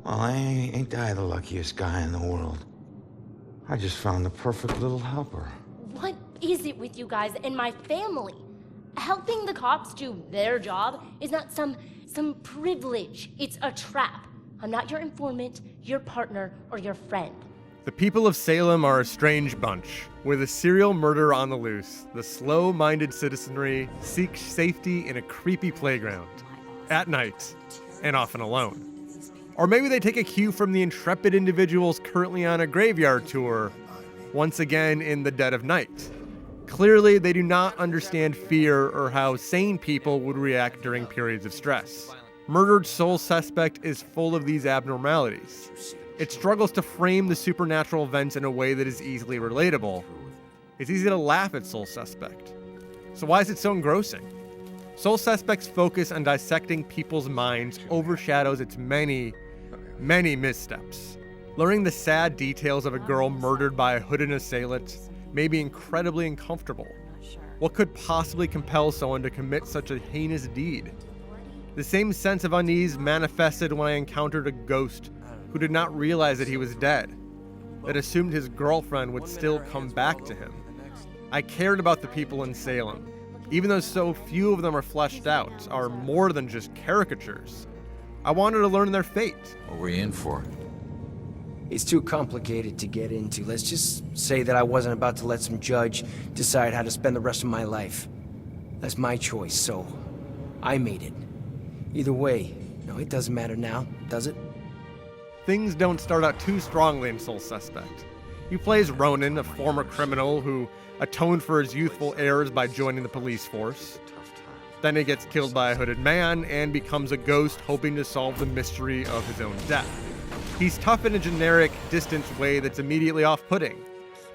Well, ain't I the luckiest guy in the world? I just found the perfect little helper. What is it with you guys and my family? Helping the cops do their job is not some privilege. It's a trap. I'm not your informant, your partner, or your friend. The people of Salem are a strange bunch. With a serial murderer on the loose, the slow-minded citizenry seeks safety in a creepy playground. At night, and often alone. Or maybe they take a cue from the intrepid individuals currently on a graveyard tour, once again in the dead of night. Clearly, they do not understand fear or how sane people would react during periods of stress. Murdered Soul Suspect is full of these abnormalities. It struggles to frame the supernatural events in a way that is easily relatable. It's easy to laugh at Soul Suspect. So why is it so engrossing? Soul Suspect's focus on dissecting people's minds overshadows its many missteps. Learning the sad details of a girl murdered by a hooded assailant may be incredibly uncomfortable. What could possibly compel someone to commit such a heinous deed? The same sense of unease manifested when I encountered a ghost who did not realize that he was dead, that assumed his girlfriend would still come back to him. I cared about the people in Salem, even though so few of them are fleshed out, are more than just caricatures. I wanted to learn their fate. What were you in for? It's too complicated to get into. Let's just say that I wasn't about to let some judge decide how to spend the rest of my life. That's my choice, so I made it. Either way, no, it doesn't matter now, does it? Things don't start out too strongly in Soul Suspect. He plays Ronin, a former criminal who atoned for his youthful errors by joining the police force. Then he gets killed by a hooded man and becomes a ghost hoping to solve the mystery of his own death. He's tough in a generic, distant way that's immediately off-putting.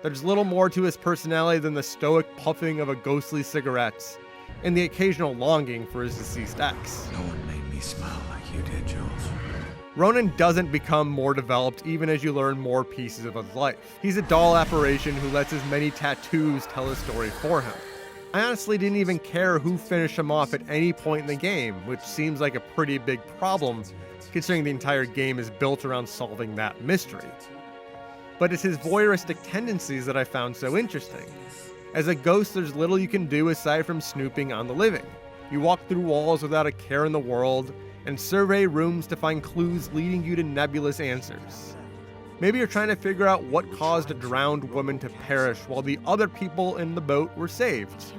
There's little more to his personality than the stoic puffing of a ghostly cigarette and the occasional longing for his deceased ex. No one made me smile like you did, Jules. Ronin doesn't become more developed even as you learn more pieces of his life. He's a dull apparition who lets his many tattoos tell a story for him. I honestly didn't even care who finished him off at any point in the game, which seems like a pretty big problem considering the entire game is built around solving that mystery. But it's his voyeuristic tendencies that I found so interesting. As a ghost, there's little you can do aside from snooping on the living. You walk through walls without a care in the world, and survey rooms to find clues leading you to nebulous answers. Maybe you're trying to figure out what caused a drowned woman to perish while the other people in the boat were saved.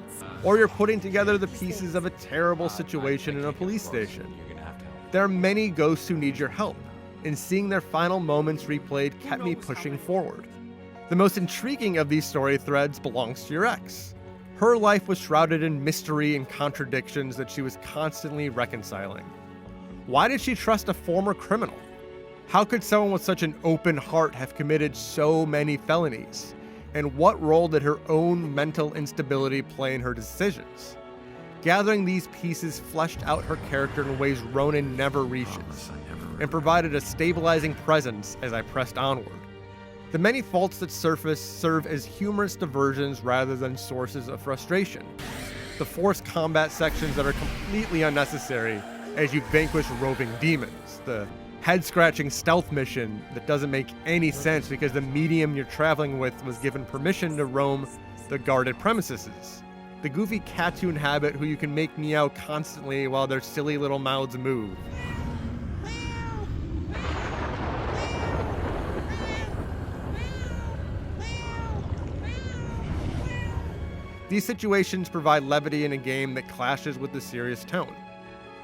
Or you're putting together the pieces of a terrible situation in a police station. There are many ghosts who need your help, and seeing their final moments replayed kept me pushing forward. The most intriguing of these story threads belongs to your ex. Her life was shrouded in mystery and contradictions that she was constantly reconciling. Why did she trust a former criminal? How could someone with such an open heart have committed so many felonies? And what role did her own mental instability play in her decisions? Gathering these pieces fleshed out her character in ways Ronin never reaches, and provided a stabilizing presence as I pressed onward. The many faults that surface serve as humorous diversions rather than sources of frustration. The forced combat sections that are completely unnecessary as you vanquish roving demons. The head-scratching stealth mission that doesn't make any sense because the medium you're traveling with was given permission to roam the guarded premises. The goofy cats you inhabit who you can make meow constantly while their silly little mouths move. These situations provide levity in a game that clashes with the serious tone.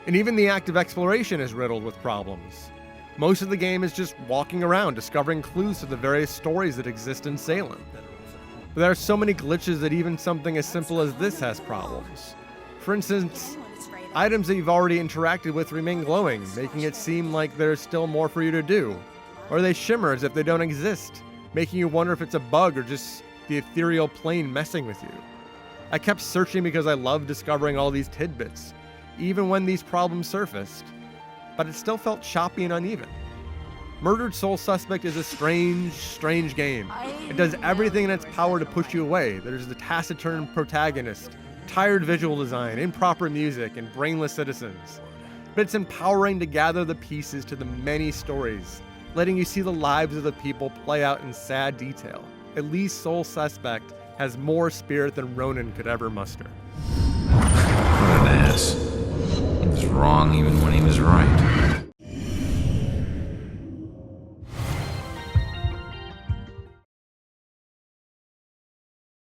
And even the act of exploration is riddled with problems. Most of the game is just walking around, discovering clues to the various stories that exist in Salem. But there are so many glitches that even something as simple as this has problems. For instance, items that you've already interacted with remain glowing, making it seem like there's still more for you to do. Or they shimmer as if they don't exist, making you wonder if it's a bug or just the ethereal plane messing with you. I kept searching because I loved discovering all these tidbits, even when these problems surfaced, but it still felt choppy and uneven. Murdered Soul Suspect is a strange game. It does everything in its power to push you away. There's the taciturn protagonist, tired visual design, improper music, and brainless citizens. but it's empowering to gather the pieces to the many stories, letting you see the lives of the people play out in sad detail. At least Sole Suspect has more spirit than Ronin could ever muster. What an ass. He was wrong even when he was right.